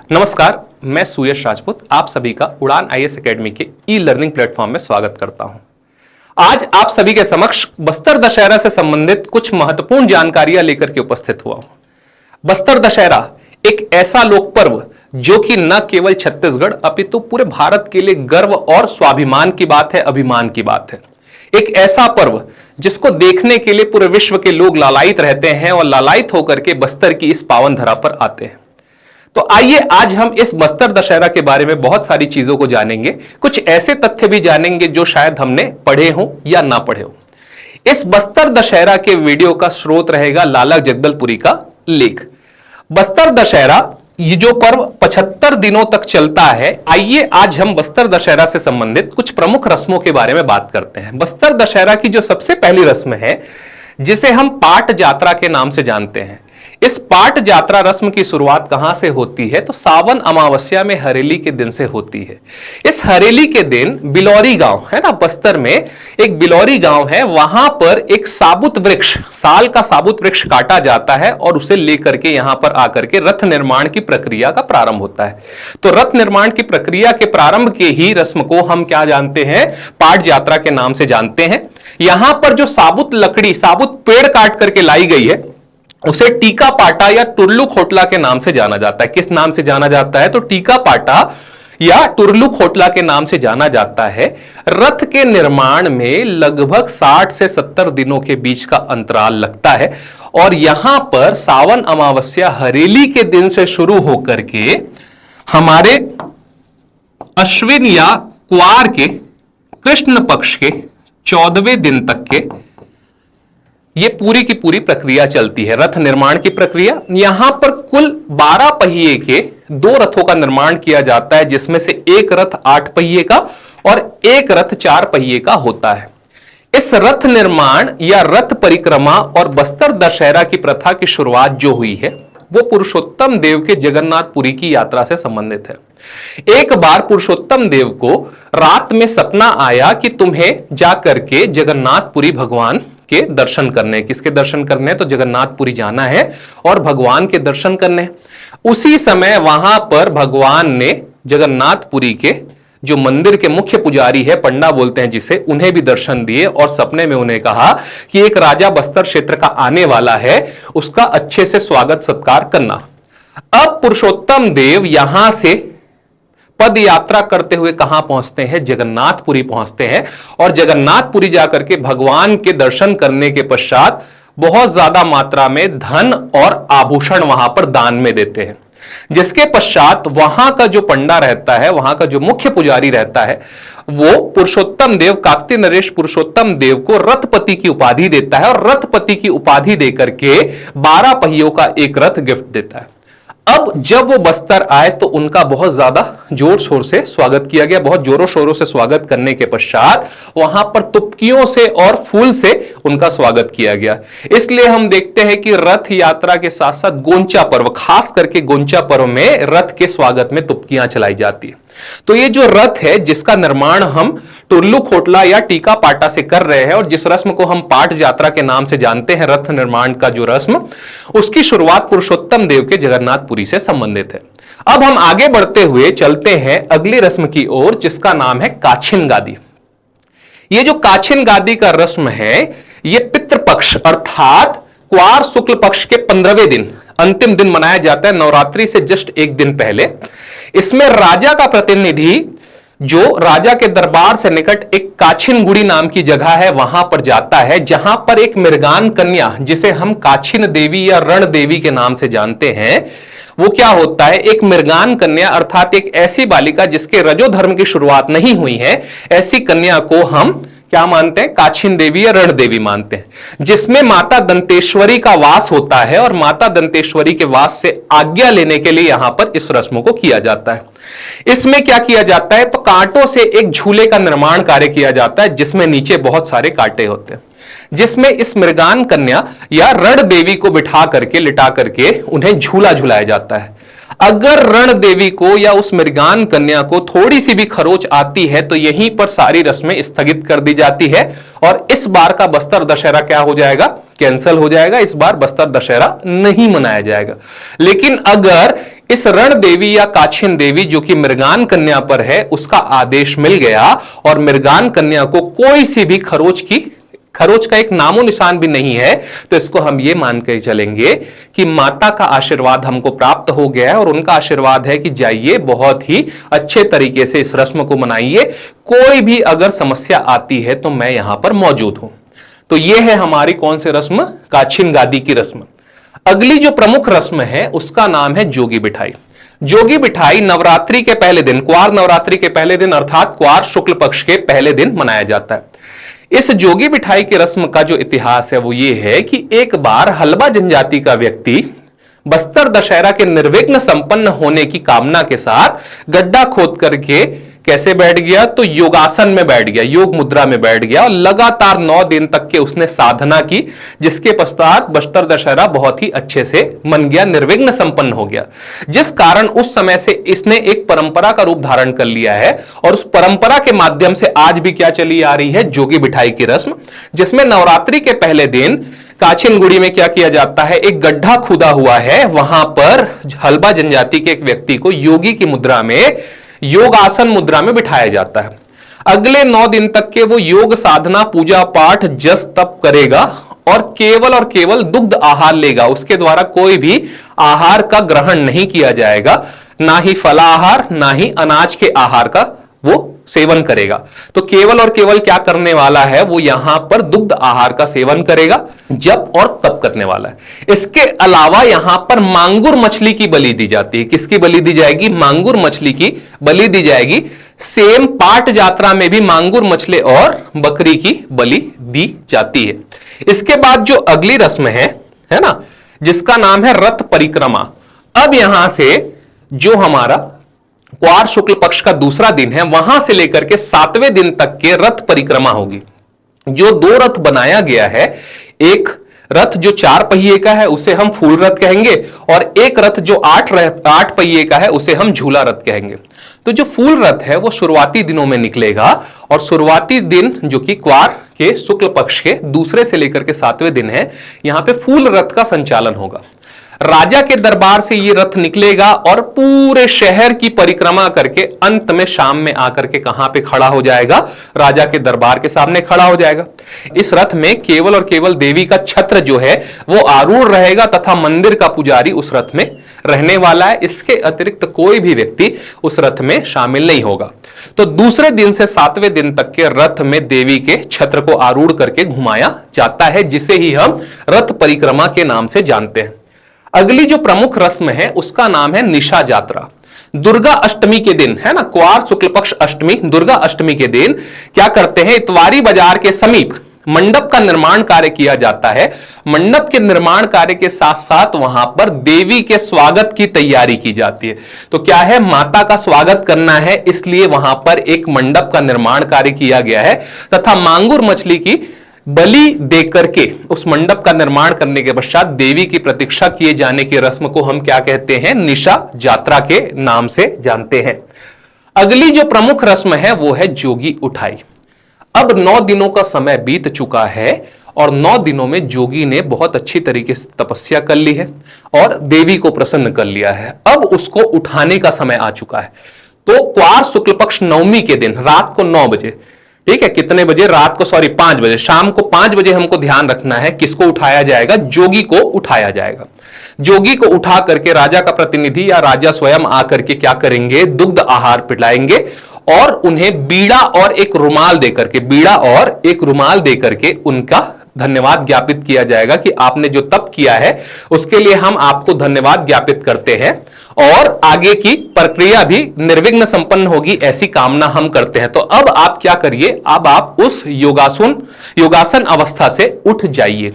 नमस्कार, मैं सुयश राजपूत आप सभी का उड़ान आईएएस एकेडमी के ई लर्निंग प्लेटफॉर्म में स्वागत करता हूं। आज आप सभी के समक्ष बस्तर दशहरा से संबंधित कुछ महत्वपूर्ण जानकारियां लेकर के उपस्थित हुआ हूं। बस्तर दशहरा एक ऐसा लोक पर्व जो कि न केवल छत्तीसगढ़ अपितु पूरे भारत के लिए गर्व और स्वाभिमान की बात है, अभिमान की बात है। एक ऐसा पर्व जिसको देखने के लिए पूरे विश्व के लोग लालायित रहते हैं और लालायित होकर के बस्तर की इस पावन धरा पर आते हैं। तो आइए आज हम इस बस्तर दशहरा के बारे में बहुत सारी चीजों को जानेंगे, कुछ ऐसे तथ्य भी जानेंगे जो शायद हमने पढ़े हो या ना पढ़े हो। इस बस्तर दशहरा के वीडियो का स्रोत रहेगा लाला जगदलपुरी का लेख। बस्तर दशहरा ये जो पर्व 75 दिनों तक चलता है। आइए आज हम बस्तर दशहरा से संबंधित कुछ प्रमुख रस्मों के बारे में बात करते हैं। बस्तर दशहरा की जो सबसे पहली रस्म है जिसे हम पाट यात्रा के नाम से जानते हैं, इस पाट यात्रा रस्म की शुरुआत कहां से होती है तो सावन अमावस्या में हरेली के दिन से होती है। इस हरेली के दिन बिलौरी गांव है ना, बस्तर में एक बिलौरी गांव है, वहां पर एक साबुत वृक्ष, साल का साबुत वृक्ष काटा जाता है और उसे लेकर के यहां पर आकर के रथ निर्माण की प्रक्रिया का प्रारंभ होता है। तो रथ निर्माण की प्रक्रिया के प्रारंभ के ही रस्म को हम क्या जानते हैं, पाट यात्रा के नाम से जानते हैं। यहां पर जो साबुत लकड़ी, साबुत पेड़ काट करके लाई गई है उसे टीका पाटा या टुरलू खोटला के नाम से जाना जाता है। किस नाम से जाना जाता है तो टीका पाटा या टुरलू खोटला के नाम से जाना जाता है। रथ के निर्माण में लगभग 60 से 70 दिनों के बीच का अंतराल लगता है और यहां पर सावन अमावस्या हरेली के दिन से शुरू होकर के हमारे अश्विन या क्वार के कृष्ण पक्ष के 14वें दिन तक के ये पूरी की पूरी प्रक्रिया चलती है, रथ निर्माण की प्रक्रिया। यहां पर कुल 12 पहिए के 2 रथों का निर्माण किया जाता है, जिसमें से एक रथ 8 पहिए का और एक रथ 4 पहिए का होता है। इस रथ निर्माण या रथ परिक्रमा और बस्तर दशहरा की प्रथा की शुरुआत जो हुई है वो पुरुषोत्तम देव के जगन्नाथपुरी की यात्रा से संबंधित है। एक बार पुरुषोत्तम देव को रात में सपना आया कि तुम्हें जाकर के जगन्नाथपुरी भगवान के दर्शन करने, किसके दर्शन करने, तो जगन्नाथपुरी जाना है और भगवान के दर्शन करने। उसी समय वहां पर भगवान ने जगन्नाथपुरी के जो मंदिर के मुख्य पुजारी है, पंडा बोलते हैं जिसे, उन्हें भी दर्शन दिए और सपने में उन्हें कहा कि एक राजा बस्तर क्षेत्र का आने वाला है, उसका अच्छे से स्वागत सत्कार करना। अब पुरुषोत्तम देव यहां से पद यात्रा करते हुए कहां पहुंचते हैं, जगन्नाथपुरी पहुंचते हैं और जगन्नाथपुरी जाकर के भगवान के दर्शन करने के पश्चात बहुत ज्यादा मात्रा में धन और आभूषण वहां पर दान में देते हैं। जिसके पश्चात वहां का जो पंडा रहता है, वहां का जो मुख्य पुजारी रहता है, वो पुरुषोत्तम देव, काकती नरेश पुरुषोत्तम देव को रथपति की उपाधि देता है और रथपति की उपाधि देकर के 12 पहियों का एक रथ गिफ्ट देता है। अब जब वो बस्तर आए तो उनका बहुत ज्यादा जोर शोर से स्वागत किया गया। बहुत जोरों शोरों से स्वागत करने के पश्चात वहां पर तुपकियों से और फूल से उनका स्वागत किया गया। इसलिए हम देखते हैं कि रथ यात्रा के साथ साथ गोंचा पर्व, खास करके गोंचा पर्व में रथ के स्वागत में तुपकियां चलाई जाती है। तो ये जो रथ है जिसका निर्माण हम टुरलू खोटला या टीका पाटा से कर रहे हैं और जिस रस्म को हम पाट यात्रा के नाम से जानते हैं, रथ निर्माण का जो रस्म, उसकी शुरुआत पुरुषोत्तम देव के जगन्नाथपुरी से संबंधित है। अब हम आगे बढ़ते हुए चलते हैं अगली रस्म की ओर, जिसका नाम है काछिन गादी। ये जो काछिन गादी का रस्म है, ये पितृपक्ष अर्थात क्वार शुक्ल पक्ष के 15वें दिन, अंतिम दिन मनाया जाता है, नवरात्रि से जस्ट एक दिन पहले। इसमें राजा का प्रतिनिधि जो राजा के दरबार से निकट एक काछिनगुड़ी नाम की जगह है वहां पर जाता है, जहां पर एक मृगान कन्या, जिसे हम काछिन देवी या रण देवी के नाम से जानते हैं, वो क्या होता है, एक मृगान कन्या अर्थात एक ऐसी बालिका जिसके रजो धर्म की शुरुआत नहीं हुई है, ऐसी कन्या को हम क्या मानते हैं, काछिन देवी या रण देवी मानते हैं, जिसमें माता दंतेश्वरी का वास होता है और माता दंतेश्वरी के वास से आज्ञा लेने के लिए यहां पर इस रस्म को किया जाता है। इसमें क्या किया जाता है तो कांटों से एक झूले का निर्माण कार्य किया जाता है, जिसमें नीचे बहुत सारे कांटे होते हैं, जिसमें इस मृगान कन्या या रण देवी को बिठा करके, लिटा करके उन्हें झूला झुलाया जाता है। अगर रण देवी को या उस मृगान कन्या को थोड़ी सी भी खरोच आती है तो यहीं पर सारी रस्में स्थगित कर दी जाती है और इस बार का बस्तर दशहरा क्या हो जाएगा, कैंसिल हो जाएगा। इस बार बस्तर दशहरा नहीं मनाया जाएगा। लेकिन अगर इस रण देवी या काछिन देवी जो कि मृगान कन्या पर है, उसका आदेश मिल गया और मृगान कन्या को कोई सी भी खरोच का एक नामो निशान भी नहीं है, तो इसको हम ये मान के चलेंगे कि माता का आशीर्वाद हमको प्राप्त हो गया है और उनका आशीर्वाद है कि जाइए बहुत ही अच्छे तरीके से इस रस्म को मनाइए, कोई भी अगर समस्या आती है तो मैं यहां पर मौजूद हूं। तो यह है हमारी कौन सी रस्म? काछिन गादी की रस्म। अगली जो प्रमुख रस्म है उसका नाम है जोगी बिठाई। जोगी बिठाई नवरात्रि के पहले दिन, क्वार नवरात्रि के पहले दिन अर्थात क्वार शुक्ल पक्ष के पहले दिन मनाया जाता है। इस जोगी बिठाई की रस्म का जो इतिहास है वो ये है कि एक बार हलबा जनजाति का व्यक्ति बस्तर दशहरा के निर्विघ्न संपन्न होने की कामना के साथ गड्ढा खोद करके कैसे बैठ गया? तो योगासन में बैठ गया, योग मुद्रा में बैठ गया और लगातार 9 दिन तक के उसने साधना की, जिसके पश्चात बस्तर दशहरा बहुत ही अच्छे से मन गया, निर्विघ्न संपन्न हो गया। जिस कारण उस समय से इसने एक परंपरा का रूप धारण कर लिया है और उस परंपरा के माध्यम से आज भी क्या चली आ रही है? जोगी बिठाई की रस्म, जिसमें नवरात्रि के पहले दिन काछिनगुड़ी में क्या किया जाता है? एक गड्ढा खुदा हुआ है, वहां पर हलबा जनजाति के एक व्यक्ति को योगी की मुद्रा में, योगासन मुद्रा में बिठाया जाता है। अगले 9 दिन तक के वो योग साधना, पूजा पाठ, जस तप करेगा और केवल दुग्ध आहार लेगा। उसके द्वारा कोई भी आहार का ग्रहण नहीं किया जाएगा, ना ही फलाहार ना ही अनाज के आहार का वो सेवन करेगा। तो केवल और केवल क्या करने वाला है? वो यहां पर दुग्ध आहार का सेवन करेगा, जप और तप करने वाला है। इसके अलावा यहां पर मांगुर मछली की बलि दी जाती है। किसकी बलि दी जाएगी? मांगुर मछली की बलि दी जाएगी। सेम पाट यात्रा में भी मांगुर मछली और बकरी की बलि दी जाती है। इसके बाद जो अगली रस्म है ना, जिसका नाम है रथ परिक्रमा। अब यहां से जो हमारा क्वार शुक्ल पक्ष का दूसरा दिन है, वहां से लेकर के 7वें दिन तक के रथ परिक्रमा होगी। जो 2 रथ बनाया गया है, एक रथ जो 4 पहिए का है उसे हम फूल रथ कहेंगे और एक रथ जो 8 पहिए का है उसे हम झूला रथ कहेंगे। तो जो फूल रथ है वो शुरुआती दिनों में निकलेगा और शुरुआती दिन जो कि क्वार के शुक्ल पक्ष के दूसरे से लेकर के 7वें दिन है, यहां पे फूल रथ का संचालन होगा। राजा के दरबार से ये रथ निकलेगा और पूरे शहर की परिक्रमा करके अंत में शाम में आकर के कहां पे खड़ा हो जाएगा? राजा के दरबार के सामने खड़ा हो जाएगा। इस रथ में केवल और केवल देवी का छत्र जो है वो आरूढ़ रहेगा तथा मंदिर का पुजारी उस रथ में रहने वाला है। इसके अतिरिक्त कोई भी व्यक्ति उस रथ में शामिल नहीं होगा। तो दूसरे दिन से 7वें दिन तक के रथ में देवी के छत्र को आरूढ़ करके घुमाया जाता है, जिसे ही हम रथ परिक्रमा के नाम से जानते हैं। अगली जो प्रमुख रस्म है उसका नाम है निशा यात्रा। दुर्गा अष्टमी के दिन है ना, क्वार शुक्ल पक्ष अष्टमी, दुर्गा अष्टमी के दिन क्या करते हैं? इतवारी बाजार के समीप मंडप का निर्माण कार्य किया जाता है। मंडप के निर्माण कार्य के साथ साथ वहां पर देवी के स्वागत की तैयारी की जाती है। तो क्या है? माता का स्वागत करना है, इसलिए वहां पर एक मंडप का निर्माण कार्य किया गया है तथा मांगुर मछली की बलि देकर के उस मंडप का निर्माण करने के पश्चात देवी की प्रतीक्षा किए जाने की रस्म को हम क्या कहते हैं? निशा यात्रा के नाम से जानते हैं। अगली जो प्रमुख रस्म है वो है जोगी उठाई। अब 9 दिनों का समय बीत चुका है और 9 दिनों में जोगी ने बहुत अच्छी तरीके से तपस्या कर ली है और देवी को प्रसन्न कर लिया है। अब उसको उठाने का समय आ चुका है। तो क्वार शुक्ल पक्ष नवमी के दिन रात को 9 बजे, ठीक है, कितने बजे? रात को 5 बजे, शाम को 5 बजे हमको ध्यान रखना है किसको उठाया जाएगा? जोगी को उठाया जाएगा। जोगी को उठा करके राजा का प्रतिनिधि या राजा स्वयं आकर के क्या करेंगे? दुग्ध आहार पिलाएंगे और उन्हें बीड़ा और एक रुमाल देकर के उनका धन्यवाद ज्ञापित किया जाएगा कि आपने जो तप किया है उसके लिए हम आपको धन्यवाद ज्ञापित करते हैं और आगे की प्रक्रिया भी निर्विघ्न संपन्न होगी, ऐसी कामना हम करते हैं। तो अब आप क्या करिए? अब आप उस योगासन अवस्था से उठ जाइए।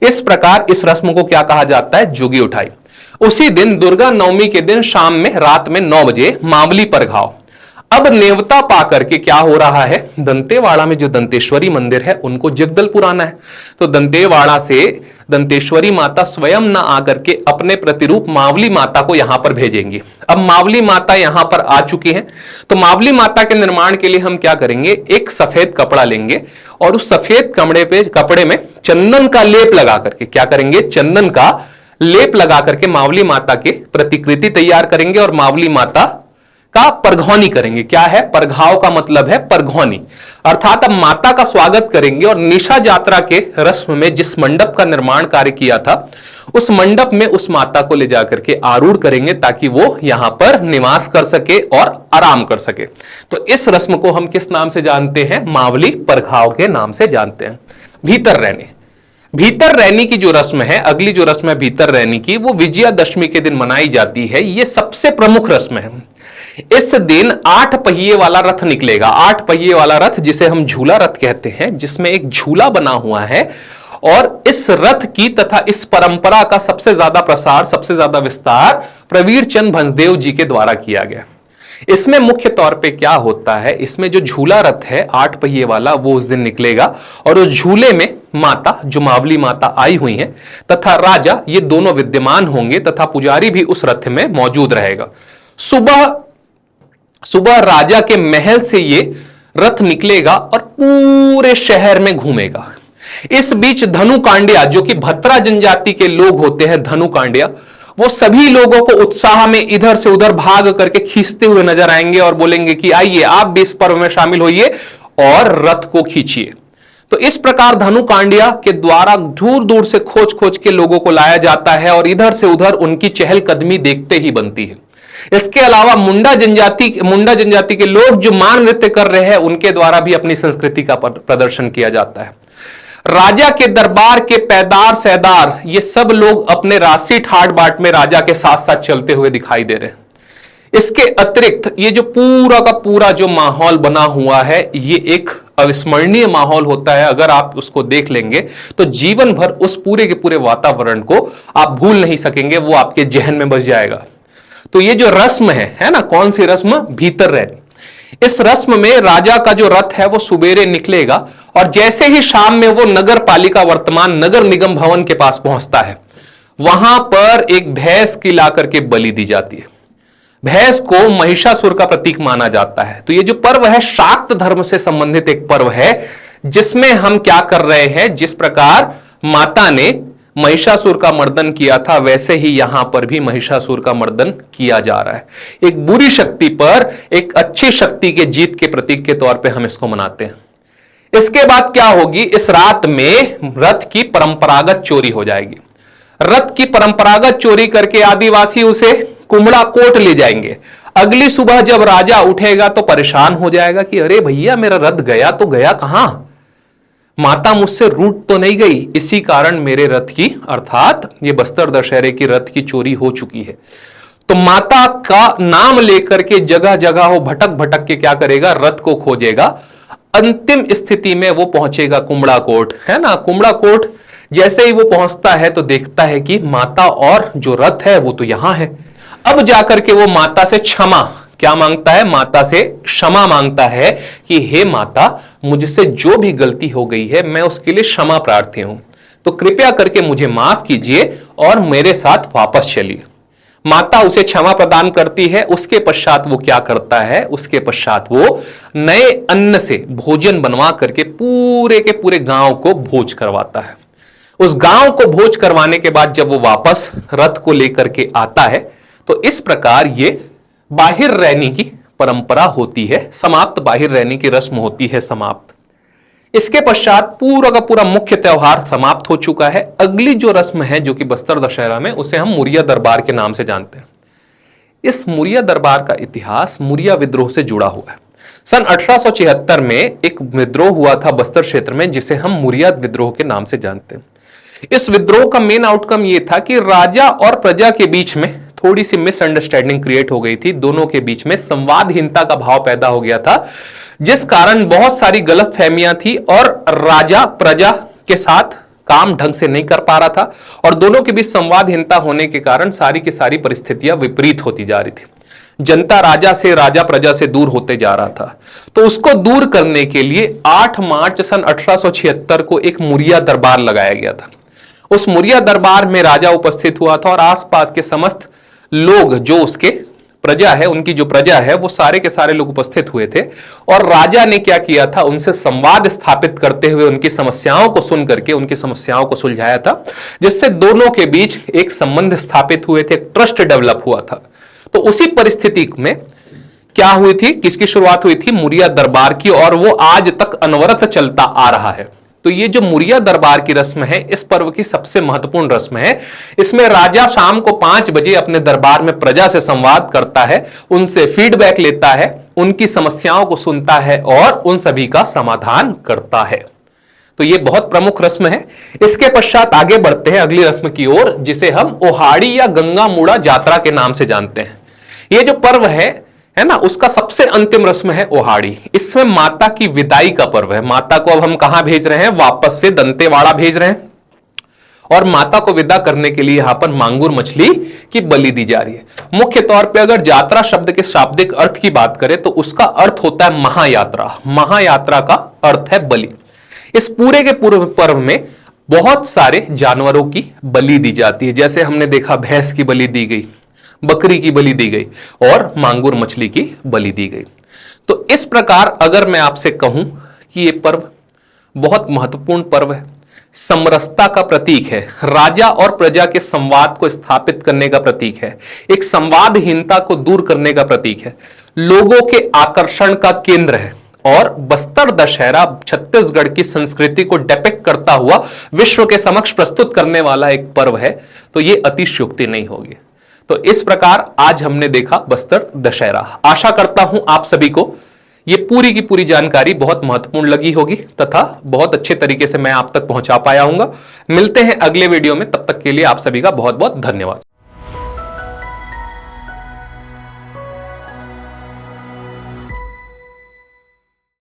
इस प्रकार इस रस्म को क्या कहा जाता है? जोगी उठाई। उसी दिन दुर्गा नवमी के दिन शाम में रात में 9 बजे मावली पर घाव। अब नेवता पाकर के क्या हो रहा है? दंतेवाड़ा में जो दंतेश्वरी मंदिर है उनको जगदलपुर आना है। तो दंतेवाड़ा से दंतेश्वरी माता स्वयं ना आकर के अपने प्रतिरूप मावली माता को यहां पर भेजेंगी। अब मावली माता यहां पर आ चुकी हैं, तो मावली माता के निर्माण के लिए हम क्या करेंगे? एक सफेद कपड़ा लेंगे और उस सफेद कपड़े में चंदन का लेप लगा करके क्या करेंगे? चंदन का लेप लगा करके मावली माता के प्रतिकृति तैयार करेंगे और मावली माता का परघौनी करेंगे। क्या है परघाव का मतलब है परघौनी, अर्थात अब माता का स्वागत करेंगे और निशा यात्रा के रस्म में जिस मंडप का निर्माण कार्य किया था उस मंडप में उस माता को ले जाकर के आरूढ़ करेंगे ताकि वो यहां पर निवास कर सके और आराम कर सके। तो इस रस्म को हम किस नाम से जानते हैं? मावली परघाव के नाम से जानते हैं। भीतर रहने, भीतर रहने की जो रस्म है, अगली जो रस्म है भीतर रहने की, वो विजयादशमी के दिन मनाई जाती है। ये सबसे प्रमुख रस्म है। इस दिन 8 पहिए वाला रथ निकलेगा। 8 पहिए वाला रथ जिसे हम झूला रथ कहते हैं, जिसमें एक झूला बना हुआ है और इस रथ की तथा इस परंपरा का सबसे ज्यादा प्रसार, सबसे ज्यादा विस्तार प्रवीर चंद भंजदेव जी के द्वारा किया गया। इसमें मुख्य तौर पे क्या होता है, इसमें जो झूला रथ है 8 पहिए वाला वो उस दिन निकलेगा और उस झूले में माता, जो मावली माता आई हुई है, तथा राजा, ये दोनों विद्यमान होंगे तथा पुजारी भी उस रथ में मौजूद रहेगा। सुबह राजा के महल से ये रथ निकलेगा और पूरे शहर में घूमेगा। इस बीच धनुकांडिया, जो कि भत्रा जनजाति के लोग होते हैं, धनुकांडिया, वो सभी लोगों को उत्साह में इधर से उधर भाग करके खींचते हुए नजर आएंगे और बोलेंगे कि आइए आप भी इस पर्व में शामिल होइए और रथ को खींचिए। तो इस प्रकार धनुकांडिया के द्वारा दूर दूर से खोज खोज के लोगों को लाया जाता है और इधर से उधर उनकी चहलकदमी देखते ही बनती है। इसके अलावा मुंडा जनजाति के लोग जो मान नृत्य कर रहे हैं, उनके द्वारा भी अपनी संस्कृति का प्रदर्शन किया जाता है। राजा के दरबार के पैदार सैदार, ये सब लोग अपने राशि ठाट बाट में राजा के साथ साथ चलते हुए दिखाई दे रहे हैं। इसके अतिरिक्त ये जो पूरा का पूरा जो माहौल बना हुआ है, ये एक अविस्मरणीय माहौल होता है। अगर आप उसको देख लेंगे तो जीवन भर उस पूरे के पूरे वातावरण को आप भूल नहीं सकेंगे, वो आपके जहन में बस जाएगा। तो ये जो रस्म है ना, कौन सी रस्म? भीतर रहने। इस रस्म में राजा का जो रथ है वो सुबेरे निकलेगा और जैसे ही शाम में वो नगर पालिका, वर्तमान नगर निगम भवन के पास पहुंचता है, वहां पर एक भैंस की लाकर के बलि दी जाती है। भैंस को महिषासुर का प्रतीक माना जाता है। तो ये जो पर्व है शाक्त धर्म से संबंधित एक पर्व है, जिसमें हम क्या कर रहे हैं, जिस प्रकार माता ने महिषासुर का मर्दन किया था, वैसे ही यहां पर भी महिषासुर का मर्दन किया जा रहा है। एक बुरी शक्ति पर एक अच्छी शक्ति के जीत के प्रतीक के तौर पे हम इसको मनाते हैं। इसके बाद क्या होगी, इस रात में रथ की परंपरागत चोरी हो जाएगी। रथ की परंपरागत चोरी करके आदिवासी उसे कुमड़ा कोट ले जाएंगे। अगली सुबह जब राजा उठेगा तो परेशान हो जाएगा कि अरे भैया, मेरा रथ गया तो गया कहां? माता मुझसे रूठ तो नहीं गई? इसी कारण मेरे रथ की, अर्थात ये बस्तर दशहरे की रथ की चोरी हो चुकी है। तो माता का नाम लेकर के जगह जगह वो भटक भटक के क्या करेगा, रथ को खोजेगा। अंतिम स्थिति में वो पहुंचेगा कुमड़ा कोट, है ना। कुमड़ा कोट जैसे ही वो पहुंचता है तो देखता है कि माता और जो रथ है वो तो यहां है। अब जाकर के वो माता से क्षमा, क्या मांगता है? माता से क्षमा मांगता है कि हे माता, मुझसे जो भी गलती हो गई है मैं उसके लिए क्षमा प्रार्थी हूं, तो कृपया करके मुझे माफ कीजिए और मेरे साथ वापस चलिए। माता उसे क्षमा प्रदान करती है। उसके पश्चात वो क्या करता है, उसके पश्चात वो नए अन्न से भोजन बनवा करके पूरे के पूरे गांव को भोज करवाता है। उस गांव को भोज करवाने के बाद जब वो वापस रथ को लेकर के आता है तो इस प्रकार ये बाहिर रहने की परंपरा होती है समाप्त, बाहिर रहने की रस्म होती है समाप्त। इसके पश्चात पूरा का पूरा मुख्य त्यौहार समाप्त हो चुका है। अगली जो रस्म है जो कि बस्तर दशहरा में, उसे हम मुरिया दरबार के नाम से जानते हैं। इस मुरिया दरबार का इतिहास मुरिया विद्रोह से जुड़ा हुआ है। सन 1876 में एक विद्रोह हुआ था बस्तर क्षेत्र में, जिसे हम मुरिया विद्रोह के नाम से जानते हैं। इस विद्रोह का मेन आउटकम यह था कि राजा और प्रजा के बीच में थोड़ी सी मिसअंडरस्टैंडिंग क्रिएट हो गई थी। दोनों के बीच में संवादहीनता का भाव पैदा हो गया था, जिस कारण बहुत सारी गलतफहमियां थी और राजा प्रजा के साथ काम ढंग से नहीं कर पा रहा था और दोनों के बीच संवादहीनता होने के कारण सारी की सारी परिस्थितियां विपरीत होती जा रही थी। जनता राजा से, राजा प्रजा से दूर होते जा रहा था। तो उसको दूर करने के लिए 8 मार्च सन 1876 को एक मुरिया दरबार लगाया गया था। उस मुरिया दरबार में राजा उपस्थित हुआ था और आसपास के समस्त लोग जो उसके प्रजा है, उनकी जो प्रजा है वो सारे के सारे लोग उपस्थित हुए थे और राजा ने क्या किया था, उनसे संवाद स्थापित करते हुए उनकी समस्याओं को सुन करके उनकी समस्याओं को सुलझाया था, जिससे दोनों के बीच एक संबंध स्थापित हुए थे, एक ट्रस्ट डेवलप हुआ था। तो उसी परिस्थिति में क्या हुई थी, किसकी शुरुआत हुई थी, मुरिया दरबार की, और वो आज तक अनवरत चलता आ रहा है। तो ये जो मुरिया दरबार की रस्म है, इस पर्व की सबसे महत्वपूर्ण रस्म है। इसमें राजा शाम को 5 बजे अपने दरबार में प्रजा से संवाद करता है, उनसे फीडबैक लेता है, उनकी समस्याओं को सुनता है और उन सभी का समाधान करता है। तो ये बहुत प्रमुख रस्म है। इसके पश्चात आगे बढ़ते हैं अगली रस्म की ओर, जिसे हम ओहाड़ी या गंगा मूड़ा यात्रा के नाम से जानते हैं। ये जो पर्व है ना, उसका सबसे अंतिम रस्म है ओहाड़ी। इसमें माता की विदाई का पर्व है। माता को अब हम कहां भेज रहे हैं, वापस से दंतेवाड़ा भेज रहे हैं और माता को विदा करने के लिए यहां पर मांगुर मछली की बलि दी जा रही है। मुख्य तौर पे अगर यात्रा शब्द के शाब्दिक अर्थ की बात करें तो उसका अर्थ होता है महायात्रा। महायात्रा का अर्थ है बलि। इस पूरे के पूर्व पर्व में बहुत सारे जानवरों की बलि दी जाती है। जैसे हमने देखा, भैंस की बलि दी गई, बकरी की बलि दी गई और मांगुर मछली की बलि दी गई। तो इस प्रकार अगर मैं आपसे कहूं कि यह पर्व बहुत महत्वपूर्ण पर्व है, समरसता का प्रतीक है, राजा और प्रजा के संवाद को स्थापित करने का प्रतीक है, एक संवादहीनता को दूर करने का प्रतीक है, लोगों के आकर्षण का केंद्र है और बस्तर दशहरा छत्तीसगढ़ की संस्कृति को डिपिक्ट करता हुआ विश्व के समक्ष प्रस्तुत करने वाला एक पर्व है, तो यह अतिशयोक्ति नहीं होगी। तो इस प्रकार आज हमने देखा बस्तर दशहरा। आशा करता हूं आप सभी को ये पूरी की पूरी जानकारी बहुत महत्वपूर्ण लगी होगी तथा बहुत अच्छे तरीके से मैं आप तक पहुंचा पाया हूंगा। मिलते हैं अगले वीडियो में, तब तक के लिए आप सभी का बहुत बहुत धन्यवाद।